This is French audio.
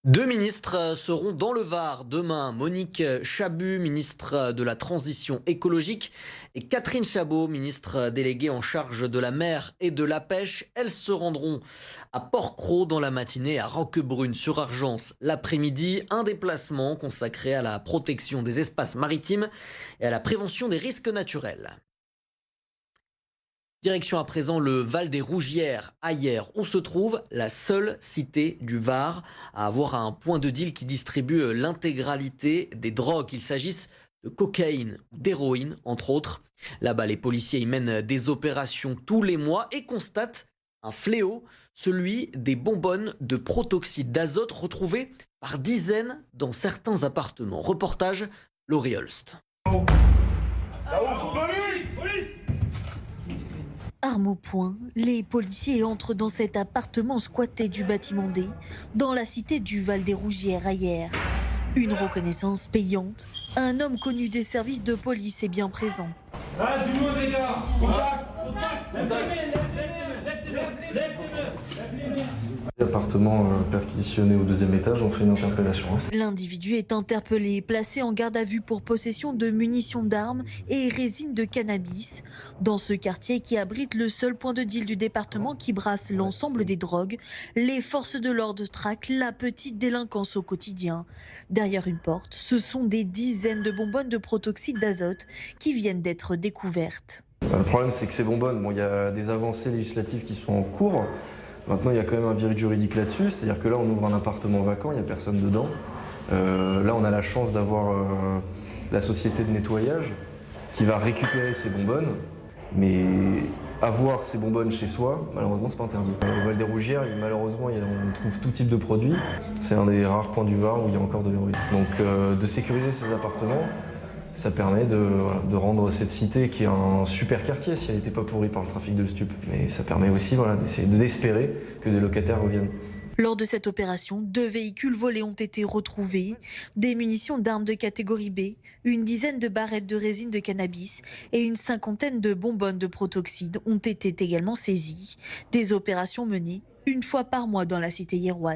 Deux ministres seront dans le Var demain. Monique Chahut, ministre de la Transition écologique, et Catherine Chabot, ministre déléguée en charge de la mer et de la pêche. Elles se rendront à Port-Cros dans la matinée, à Roquebrune sur Argence l'après-midi. Un déplacement consacré à la protection des espaces maritimes et à la prévention des risques naturels. Direction à présent le Val des Rougières, à Hyères. On se trouve la seule cité du Var à avoir un point de deal qui distribue l'intégralité des drogues, qu'il s'agisse de cocaïne ou d'héroïne, entre autres. Là-bas, les policiers y mènent des opérations tous les mois et constatent un fléau, celui des bonbonnes de protoxyde d'azote retrouvées par dizaines dans certains appartements. Reportage Laurie Holst. Armes au poing, les policiers entrent dans cet appartement squatté du bâtiment D, dans la cité du Val des Rougières à Hyères. Une reconnaissance payante, un homme connu des services de police est bien présent. Ah, du monde, les gars! Contact! Appartement perquisitionné au deuxième étage, on fait une interpellation. L'individu est interpellé, placé en garde à vue pour possession de munitions d'armes et résine de cannabis. Dans ce quartier qui abrite le seul point de deal du département qui brasse l'ensemble des drogues, les forces de l'ordre traquent la petite délinquance au quotidien. Derrière une porte, ce sont des dizaines de bonbonnes de protoxyde d'azote qui viennent d'être découvertes. Le problème, c'est que ces bonbonnes, il y a des avancées législatives qui sont en cours. Maintenant, il y a quand même un virage juridique là-dessus, c'est-à-dire que là, on ouvre un appartement vacant, il n'y a personne dedans. Là, on a la chance d'avoir la société de nettoyage qui va récupérer ces bonbonnes, mais avoir ces bonbonnes chez soi, malheureusement, c'est pas interdit. Au Val des Rougières, malheureusement, on trouve tout type de produits. C'est un des rares points du Var où il y a encore de l'héroïne. Donc, de sécuriser ces appartements, ça permet de rendre cette cité, qui est un super quartier si elle n'était pas pourrie par le trafic de stupes, mais ça permet aussi d'espérer que des locataires reviennent. Lors de cette opération, 2 véhicules volés ont été retrouvés, des munitions d'armes de catégorie B, une dizaine de barrettes de résine de cannabis et une cinquantaine de bonbonnes de protoxyde ont été également saisies. Des opérations menées une fois par mois dans la cité hyéroise.